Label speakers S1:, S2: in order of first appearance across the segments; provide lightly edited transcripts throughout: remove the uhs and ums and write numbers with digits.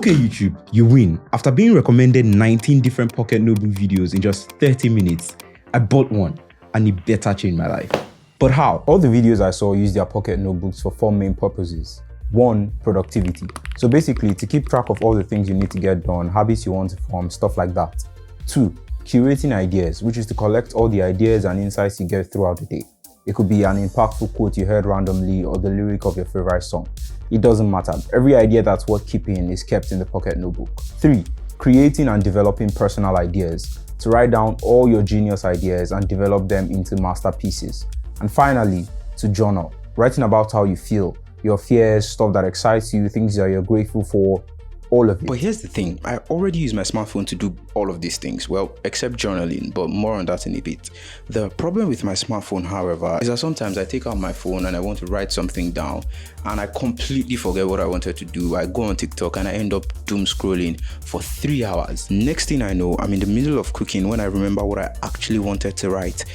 S1: Okay, YouTube, you win. After being recommended 19 different pocket notebook videos in just 30 minutes, I bought one and it better changed my life. But how?
S2: All the videos I saw use their pocket notebooks for 4 main purposes. 1, productivity. So basically, to keep track of all the things you need to get done, habits you want to form, stuff like that. 2, curating ideas, which is to collect all the ideas and insights you get throughout the day. It could be an impactful quote you heard randomly or the lyric of your favorite song. It doesn't matter. Every idea that's worth keeping is kept in the pocket notebook. 3, creating and developing personal ideas, to write down all your genius ideas and develop them into masterpieces. And finally, to journal, writing about how you feel, your fears, stuff that excites you, things that you're grateful for, all of it.
S1: But here's the thing, I already use my smartphone to do all of these things, well, except journaling, but more on that in a bit. The problem with my smartphone, however, is that sometimes I take out my phone and I want to write something down and I completely forget what I wanted to do. I go on TikTok and I end up doom scrolling for 3 hours. Next thing I know, I'm in the middle of cooking when I remember what I actually wanted to write.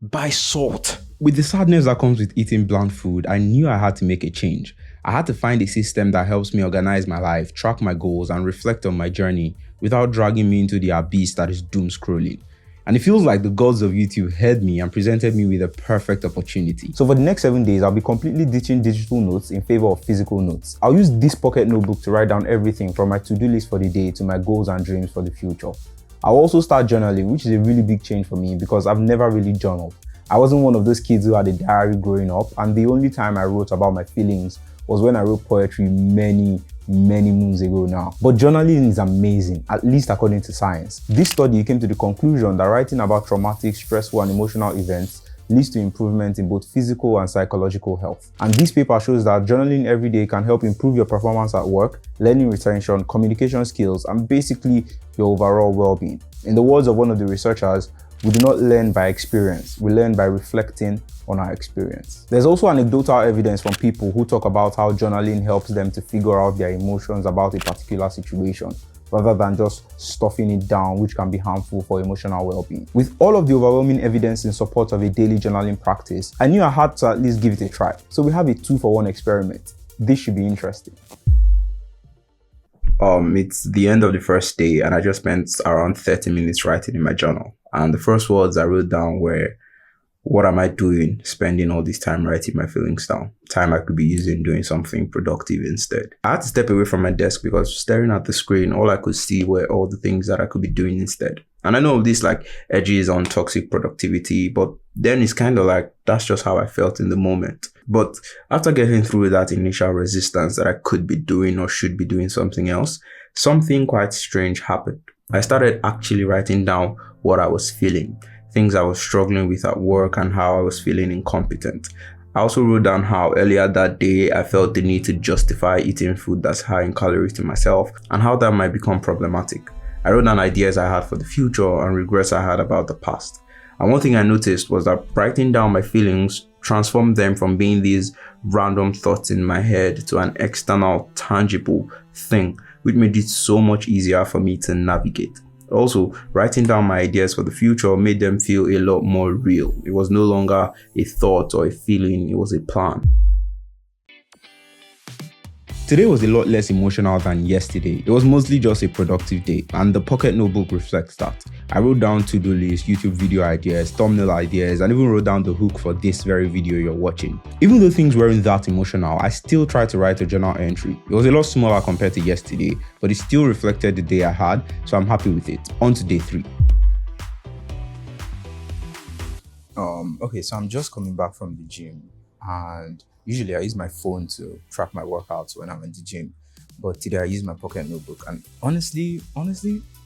S1: Buy salt. With the sadness that comes with eating bland food, I knew I had to make a change. I had to find a system that helps me organize my life, track my goals, and reflect on my journey without dragging me into the abyss that is doom scrolling. And it feels like the gods of YouTube heard me and presented me with a perfect opportunity.
S2: So for the next 7 days, I'll be completely ditching digital notes in favor of physical notes. I'll use this pocket notebook to write down everything from my to-do list for the day to my goals and dreams for the future. I'll also start journaling, which is a really big change for me because I've never really journaled. I wasn't one of those kids who had a diary growing up, and the only time I wrote about my feelings was when I wrote poetry many moons ago now. But journaling is amazing, at least according to science. This study came to the conclusion that writing about traumatic, stressful, and emotional events leads to improvement in both physical and psychological health. And this paper shows that journaling every day can help improve your performance at work, learning retention, communication skills, and basically your overall well-being. In the words of one of the researchers, we do not learn by experience, we learn by reflecting on our experience. There's also anecdotal evidence from people who talk about how journaling helps them to figure out their emotions about a particular situation, rather than just stuffing it down, which can be harmful for emotional well-being. With all of the overwhelming evidence in support of a daily journaling practice, I knew I had to at least give it a try. So we have a 2-for-1 experiment. This should be interesting.
S1: It's the end of the first day and I just spent around 30 minutes writing in my journal. And the first words I wrote down were, what am I doing spending all this time writing my feelings down? Time I could be using doing something productive instead. I had to step away from my desk because staring at the screen, all I could see were all the things that I could be doing instead. And I know this edges on toxic productivity, but then it's kind of like, that's just how I felt in the moment. But after getting through that initial resistance that I could be doing or should be doing something else, something quite strange happened. I started actually writing down what I was feeling, things I was struggling with at work and how I was feeling incompetent. I also wrote down how earlier that day I felt the need to justify eating food that's high in calories to myself and how that might become problematic. I wrote down ideas I had for the future and regrets I had about the past. And one thing I noticed was that writing down my feelings transformed them from being these random thoughts in my head to an external, tangible thing, which made it so much easier for me to navigate. Also, writing down my ideas for the future made them feel a lot more real. It was no longer a thought or a feeling, it was a plan. Today was a lot less emotional than yesterday. It was mostly just a productive day, and the pocket notebook reflects that. I wrote down to-do lists, YouTube video ideas, thumbnail ideas, and even wrote down the hook for this very video you're watching. Even though things weren't that emotional, I still tried to write a journal entry. It was a lot smaller compared to yesterday, but it still reflected the day I had, so I'm happy with it. On to day 3.
S2: Okay, so I'm just coming back from the gym, and usually I use my phone to track my workouts when I'm in the gym, but today I use my pocket notebook, and honestly,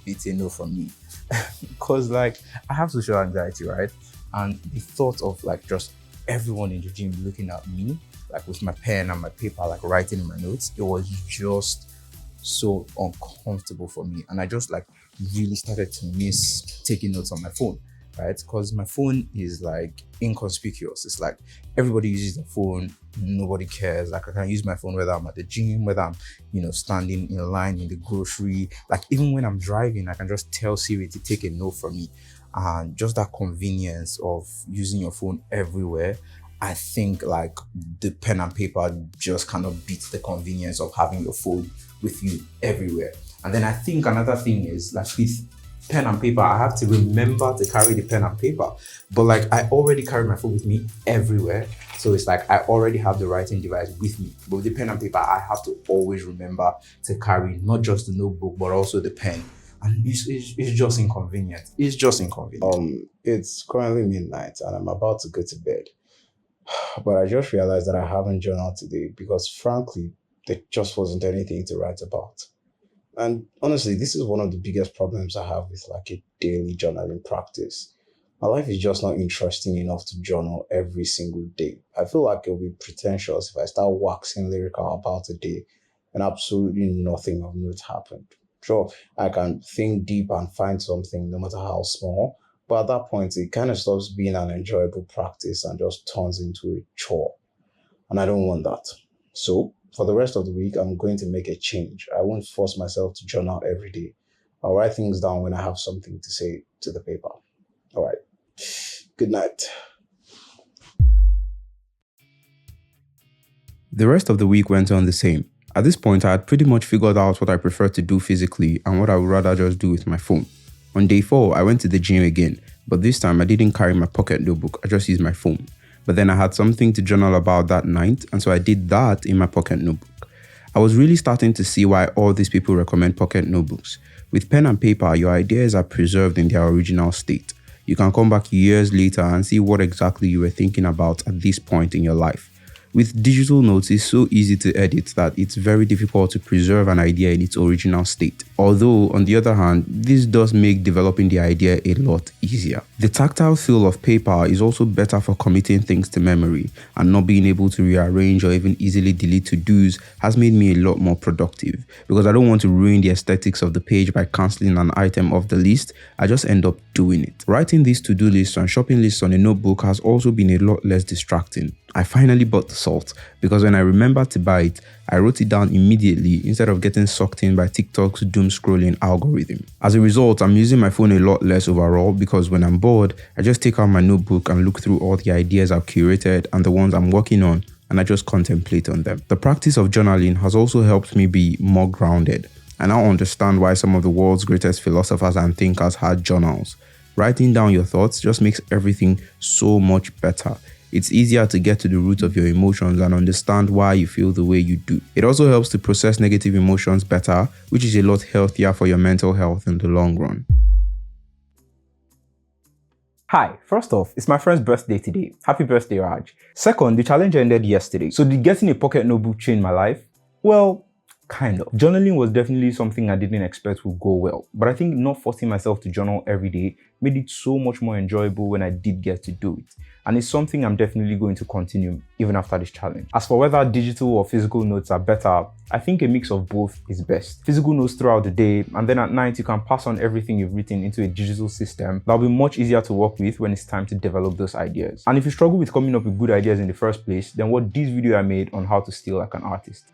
S2: it's a no from me. Because I have social anxiety, right? And the thought of just everyone in the gym looking at me, with my pen and my paper, writing in my notes, it was just so uncomfortable for me. And I just really started to miss taking notes on my phone, right? Because my phone is inconspicuous. It's everybody uses their phone, nobody cares. I can use my phone whether I'm at the gym, whether I'm standing in line in the grocery, even when I'm driving, I can just tell Siri to take a note from me. And just that convenience of using your phone everywhere, I think the pen and paper just kind of beats the convenience of having your phone
S1: with you everywhere. And then I think another thing is like with pen and paper, I have to remember to carry the pen and paper. But like I already carry my phone with me everywhere. So it's like I already have the writing device with me. But with the pen and paper, I have to always remember to carry not just the notebook, but also the pen. And it's just inconvenient. It's just inconvenient.
S3: It's currently midnight and I'm about to go to bed. But I just realized that I haven't journaled today because frankly, there just wasn't anything to write about. And honestly, this is one of the biggest problems I have with like a daily journaling practice. My life is just not interesting enough to journal every single day. I feel like it'll be pretentious if I start waxing lyrical about a day and absolutely nothing of note happened. Sure, I can think deep and find something no matter how small, but at that point, it kind of stops being an enjoyable practice and just turns into a chore. And I don't want that. So for the rest of the week, I'm going to make a change. I won't force myself to journal every day. I'll write things down when I have something to say to the paper. All right. Good night.
S1: The rest of the week went on the same. At this point, I had pretty much figured out what I prefer to do physically and what I would rather just do with my phone. On day 4, I went to the gym again, but this time I didn't carry my pocket notebook, I just used my phone. But then I had something to journal about that night, and so I did that in my pocket notebook. I was really starting to see why all these people recommend pocket notebooks. With pen and paper, your ideas are preserved in their original state. You can come back years later and see what exactly you were thinking about at this point in your life. With digital notes, it's so easy to edit that it's very difficult to preserve an idea in its original state. Although, on the other hand, this does make developing the idea a lot easier. The tactile feel of paper is also better for committing things to memory, and not being able to rearrange or even easily delete to-dos has made me a lot more productive. Because I don't want to ruin the aesthetics of the page by cancelling an item off the list, I just end up doing it. Writing these to-do lists and shopping lists on a notebook has also been a lot less distracting. I finally bought the salt because when I remembered to buy it, I wrote it down immediately instead of getting sucked in by TikTok's doom scrolling algorithm. As a result, I'm using my phone a lot less overall because when I'm bored, I just take out my notebook and look through all the ideas I've curated and the ones I'm working on, and I just contemplate on them. The practice of journaling has also helped me be more grounded. I now understand why some of the world's greatest philosophers and thinkers had journals. Writing down your thoughts just makes everything so much better. It's easier to get to the root of your emotions and understand why you feel the way you do. It also helps to process negative emotions better, which is a lot healthier for your mental health in the long run.
S2: Hi, first off, it's my friend's birthday today. Happy birthday, Raj. Second, the challenge ended yesterday. So did getting a pocket notebook change my life? Well, kind of. Journaling was definitely something I didn't expect would go well, but I think not forcing myself to journal every day made it so much more enjoyable when I did get to do it. And it's something I'm definitely going to continue even after this challenge. As for whether digital or physical notes are better, I think a mix of both is best. Physical notes throughout the day, and then at night you can pass on everything you've written into a digital system that'll be much easier to work with when it's time to develop those ideas. And if you struggle with coming up with good ideas in the first place, then watch this video I made on how to steal like an artist.